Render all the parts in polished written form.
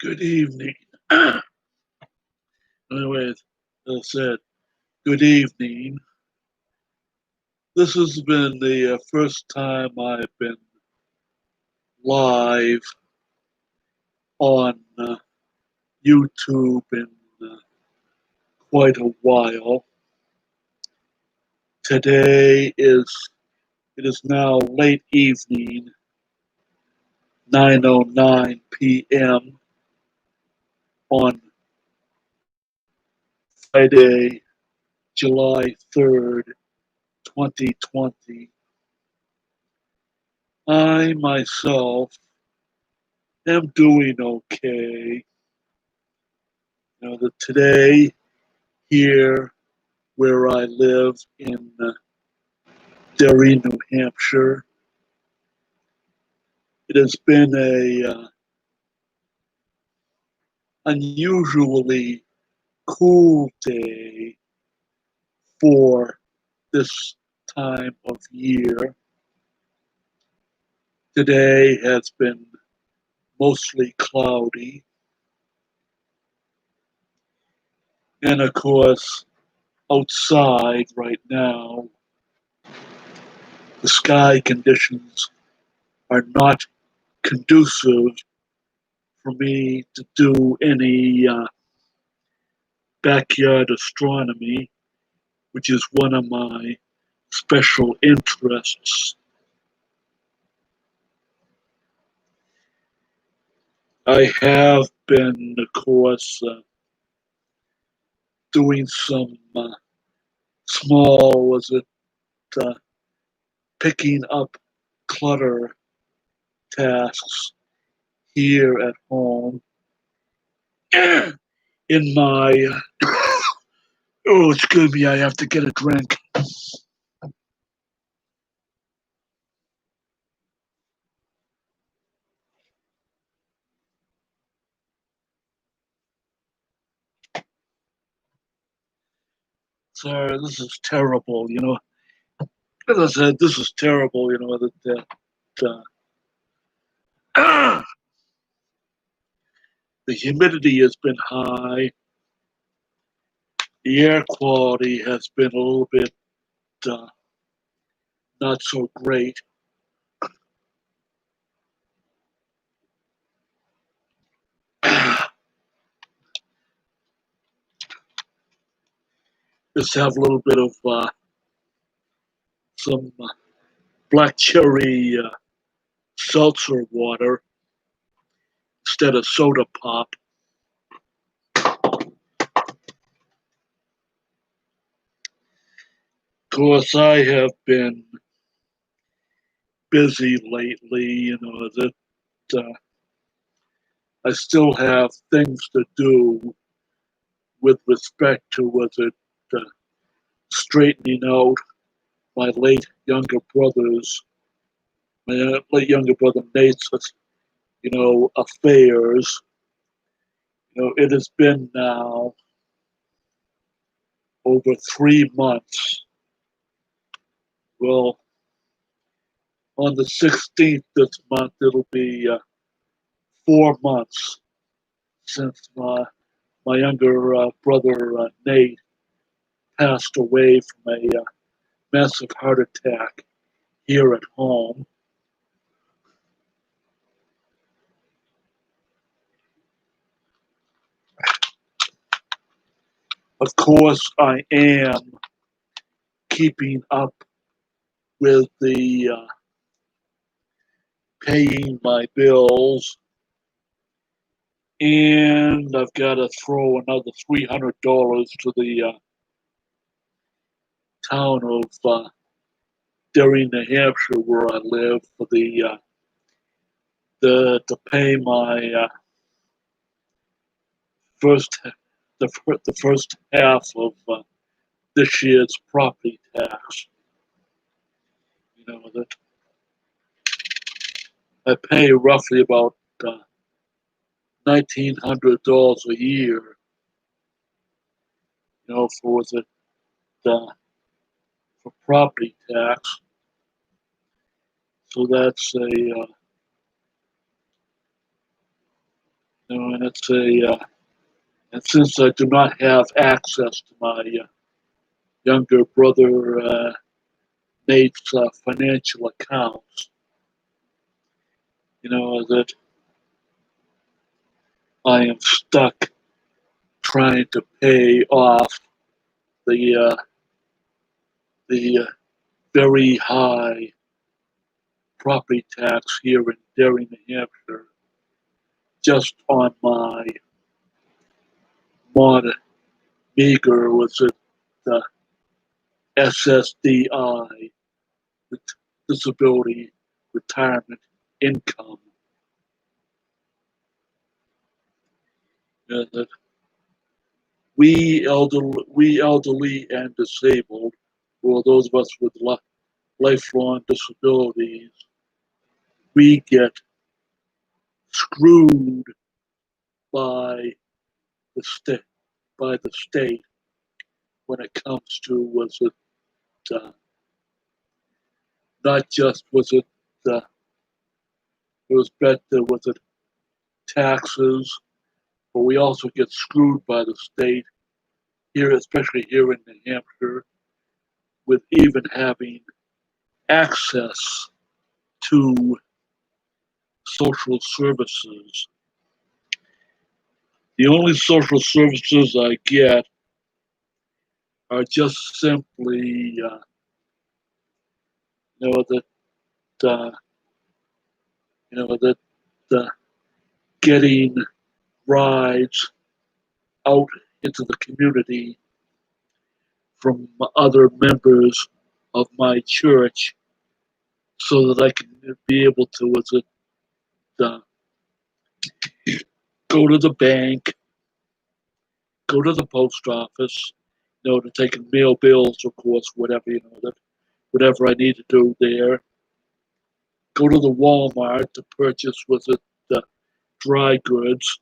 Good evening. Anyways, as I said, good evening. This has been the first time I've been live on YouTube in uh, quite a while. Today it is now late evening, 9:09 p.m. on Friday, July 3rd, 2020. I myself am doing okay. That today here where I live in Derry, New Hampshire, it has been a unusually cool day for this time of year. Today has been mostly cloudy, and of course, outside right now, the sky conditions are not conducive for me to do any backyard astronomy, which is one of my special interests. I have been, of course, doing some small, was it uh, picking up clutter tasks here at home in my. Oh, excuse me, I have to get a drink. Sorry, this is terrible. As I said, this is terrible. Uh, the humidity has been high. The air quality has been a little bit uh, not so great. Just have a little bit of some black cherry seltzer water instead of soda pop. Of course, I have been busy lately. That I still have things to do with respect to was it straightening out my late younger brother's, my late younger brother Nate's, affairs. It has been now over 3 months. Well, on the 16th this month, it'll be 4 months since my younger brother Nate passed away from a massive heart attack here at home. Of course, I am keeping up with the paying my bills, and I've got to throw another $300 to the town of Derry, New Hampshire, where I live, for the to pay my first the first half of this year's property tax. That I pay roughly about $1,900 a year. For the for property tax. So And it's and since I do not have access to my younger brother Nate's financial accounts, that I am stuck trying to pay off the the very high property tax here in Derry, New Hampshire, just on my mod meager was it the SSDI, the disability retirement income. That we elderly and disabled, or those of us with lifelong disabilities, we get screwed by the state when it comes to was it not just was it it was better was it taxes, but we also get screwed by the state here, especially here in New Hampshire, with even having access to social services. The only social services I get are just simply, that uh, that uh, getting rides out into the community from other members of my church, so that I can be able to uh, go to the bank, go to the post office, to take and mail bills, of course, whatever that whatever I need to do there. Go to the Walmart to purchase the dry goods.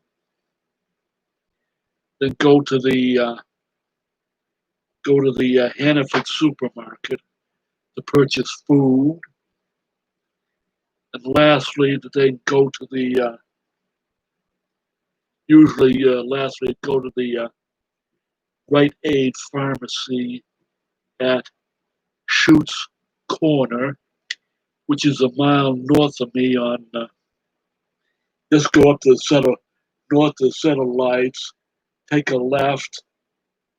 Then go to the Hannaford supermarket to purchase food, and lastly, to then go to the lastly go to the Rite Aid pharmacy at Schutt's Corner, which is a mile north of me on just go up to the center, north of the center lights, take a left,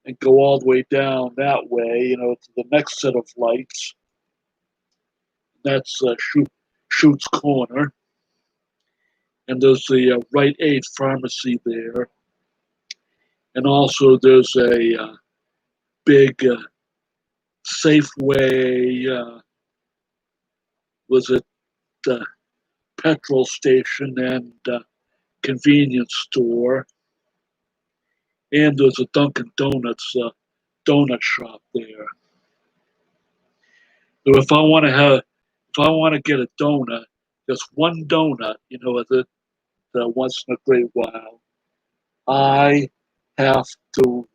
and go all the way down that way, to the next set of lights. That's Schutt's Corner. And there's the Rite Aid pharmacy there. And also there's a big Safeway, was it petrol station and convenience store. And there's a Dunkin' Donuts donut shop there. So if I want to get a donut, just one donut, once in a great while, I have to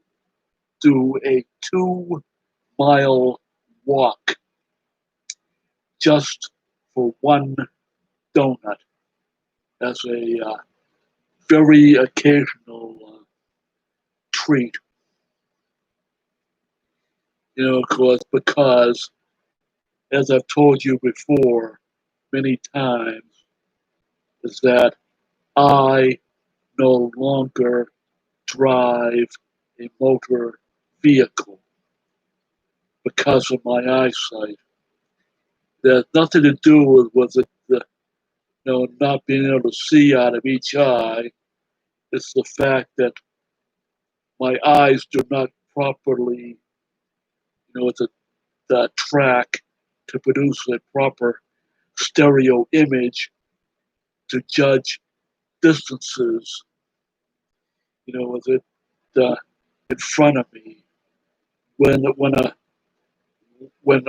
do a 2 mile walk just for one donut as a very occasional treat. Of course, because as I've told you before many times, is that I no longer drive a motor vehicle because of my eyesight. There's nothing to do with it, not being able to see out of each eye. It's the fact that my eyes do not properly, track to produce a proper stereo image to judge distances, with it in front of me when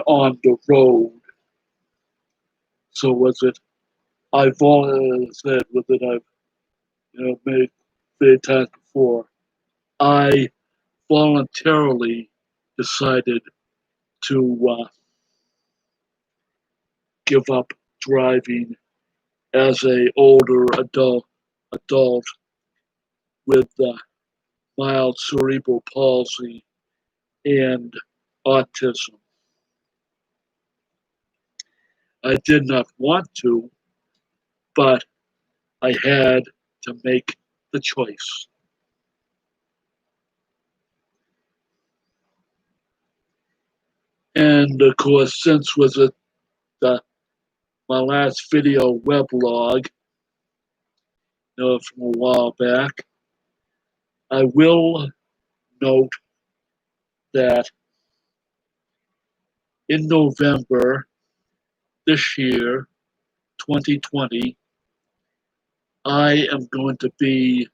on the road. So was it? I've always said with it. I've made many times before. I voluntarily decided to give up driving as a older adult with mild cerebral palsy and autism. I did not want to, but I had to make the choice. And of course, since was it my last video weblog, from a while back, I will note that in November this year, 2020, I am going to be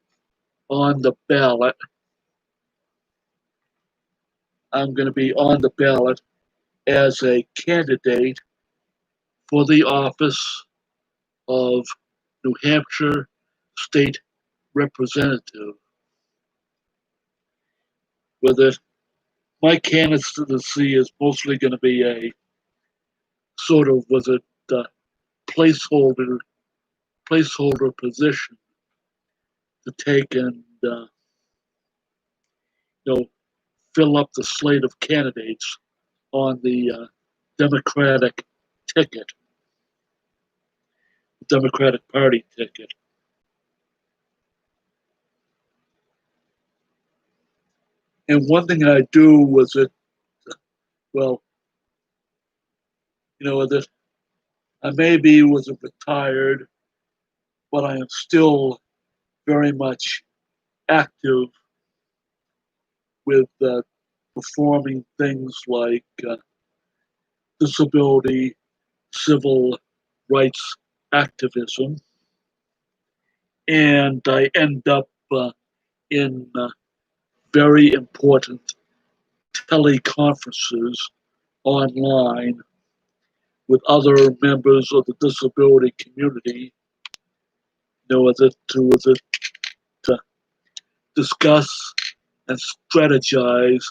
on the ballot. I'm going to be on the ballot as a candidate for the office of New Hampshire State Representative. With it, my candidacy is mostly going to be a sort of placeholder placeholder position to take and you know fill up the slate of candidates on the Democratic ticket, Democratic Party ticket. And one thing I do was well, that I maybe was retired, but I am still very much active with performing things like disability, civil rights activism, and I end up in very important teleconferences online with other members of the disability community, to discuss and strategize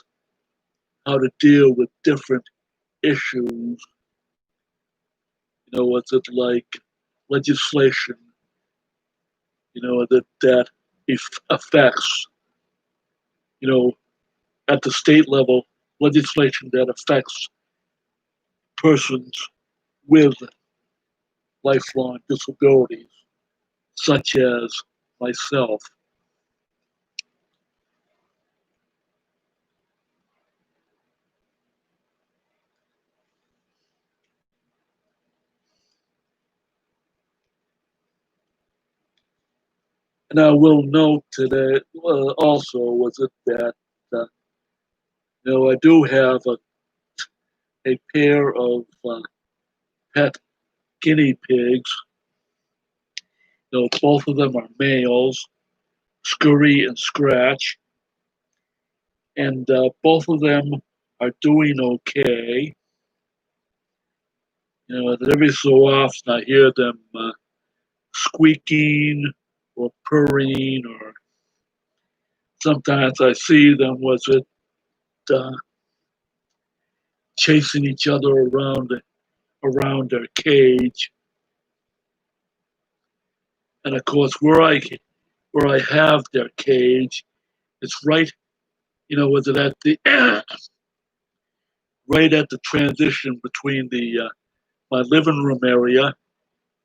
how to deal with different issues. Like legislation, that affects, you know, at the state level, legislation that affects persons with lifelong disabilities, such as myself. And I will note today also was it that I do have a pair of pet guinea pigs. Both of them are males, Scurry and Scratch, and both of them are doing okay. That every so often I hear them squeaking or purring, or sometimes I see them uh, chasing each other around their cage. And of course, where I have their cage, it's right, was it at the right at the transition between the my living room area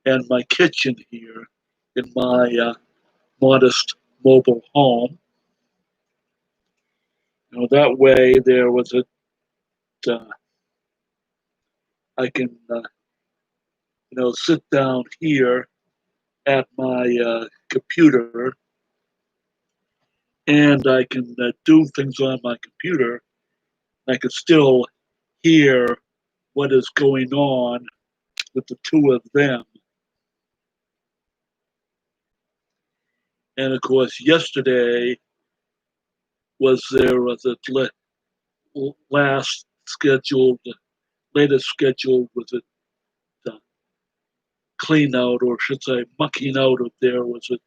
and my kitchen here in my modest mobile home. That way there was I can sit down here at my computer, and I can do things on my computer. I can still hear what is going on with the two of them. And of course, yesterday was a last scheduled, latest scheduled was it clean out, or should say mucking out of there was it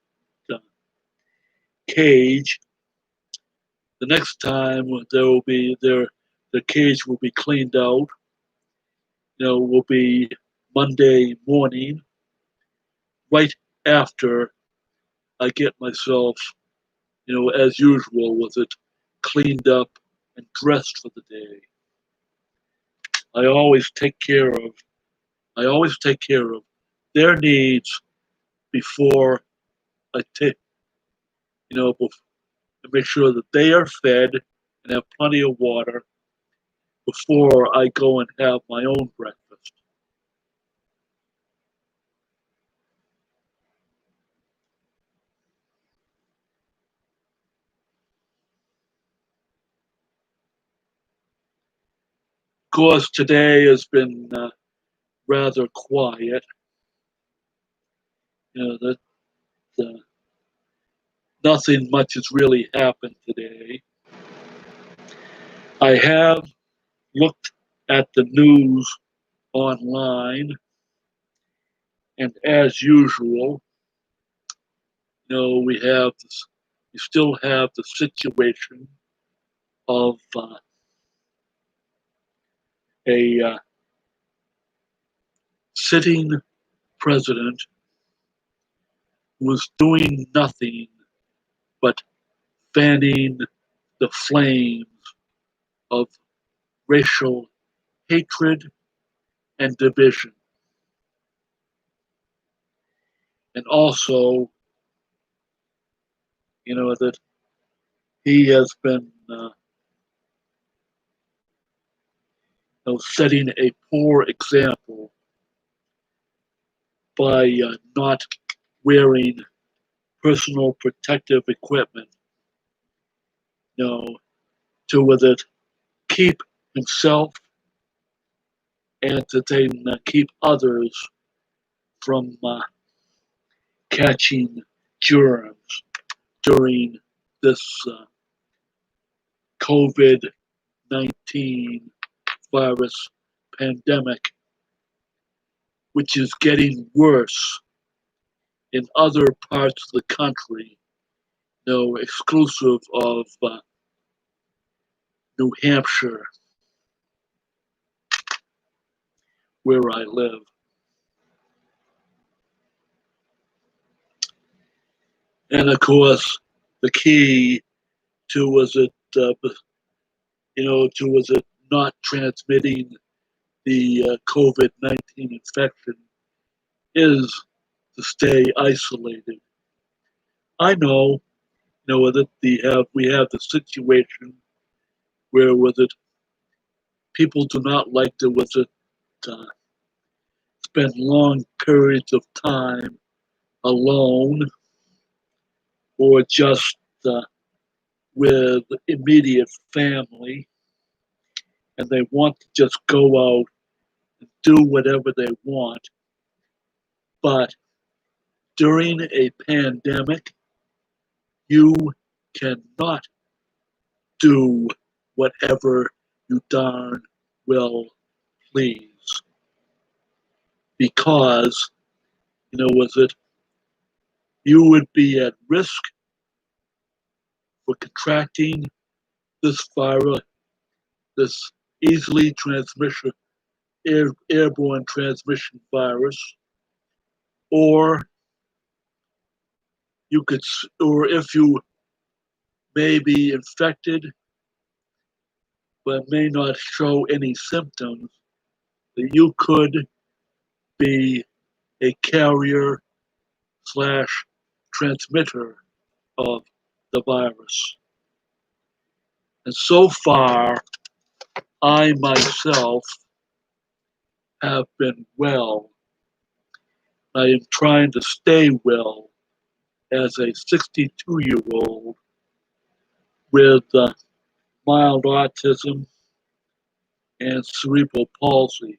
cage. The next time there will be the cage will be cleaned out. Will be Monday morning, right after I get myself as usual, was it cleaned up and dressed for the day. I always take care of I always take care of their needs before I take to make sure that they are fed and have plenty of water before I go and have my own breakfast. Of course, today has been rather quiet. That uh, nothing much has really happened today. I have looked at the news online, and as usual, we have this, we still have the situation of a sitting president who was doing nothing but fanning the flames of racial hatred and division. And also, that he has been setting a poor example by not wearing personal protective equipment, you know, to with it keep himself and to then keep others from catching germs during this COVID 19 virus pandemic, which is getting worse in other parts of the country, exclusive of New Hampshire, where I live. And of course, the key to was it, to was it not transmitting the COVID 19 infection is to stay isolated. I know, that we have the situation where with it people do not like to with it uh, spend long periods of time alone or just with immediate family, and they want to just go out and do whatever they want. But during a pandemic, you cannot do whatever you darn well please because, with it, you would be at risk for contracting this virus, this easily transmission, airborne transmission virus, or you could, or if you may be infected but may not show any symptoms, that you could be a carrier slash transmitter of the virus. And so far, I myself have been well. I am trying to stay well as a 62-year-old with mild autism and cerebral palsy.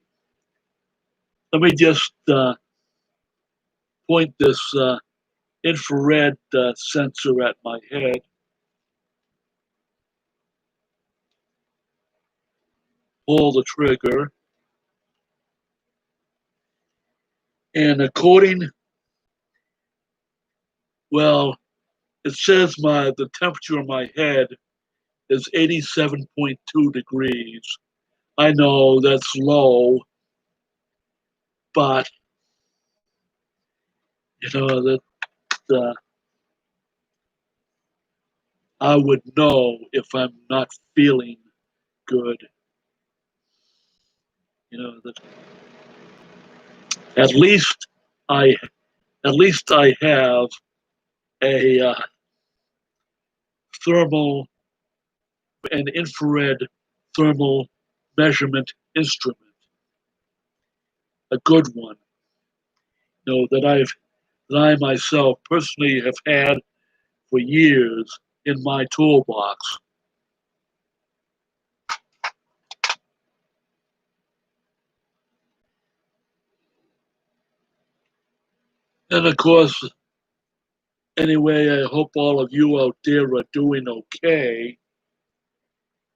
Let me just point this infrared sensor at my head, pull the trigger, and well, it says the temperature of my head is 87.2 degrees. I know that's low, but that uh, I would know if I'm not feeling good. That at least I at least I have a thermal and infrared thermal measurement instrument, a good one. That I myself personally have had for years in my toolbox. And of course, anyway, I hope all of you out there are doing okay.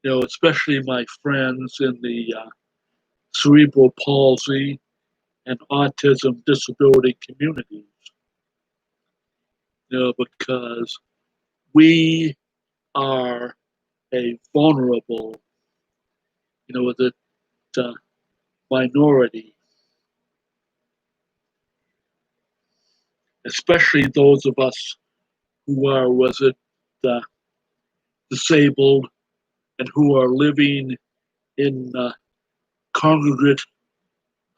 Especially my friends in the cerebral palsy and autism disability communities. Because we are a vulnerable, the minority, especially those of us who are, uh, disabled and who are living in congregate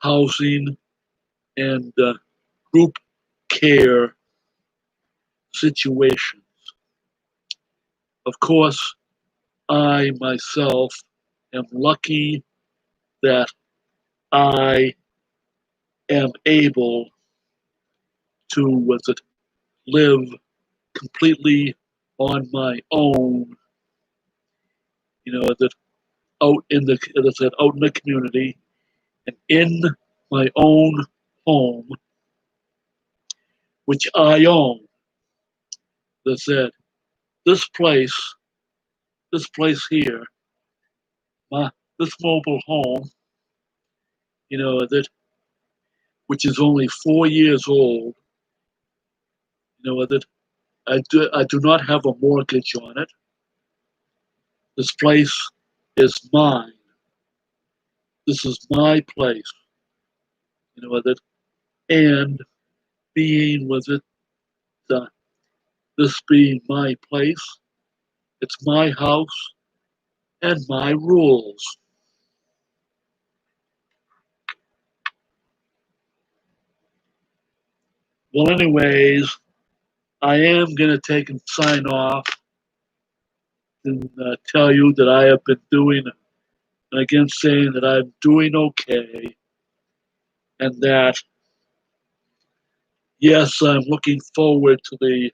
housing and group care situations. Of course, I myself am lucky that I am able to live completely on my own, that out in the as I said, out in the community and in my own home, which I own. That said, this place, this place here, my this mobile home, that which is only 4 years old, that I do not have a mortgage on it. This place is mine. This is my place, that and being uh, this being my place, it's my house and my rules. Well, anyways, I am gonna take and sign off and tell you that I have been doing, and again saying that I'm doing okay, and that yes, I'm looking forward to the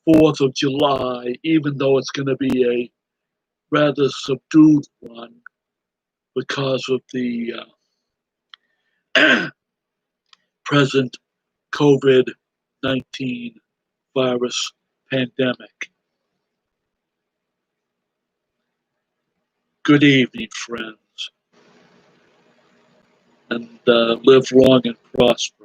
4th of July, even though it's going to be a rather subdued one because of the present COVID 19 virus pandemic. Good evening, friends, and live long and prosper.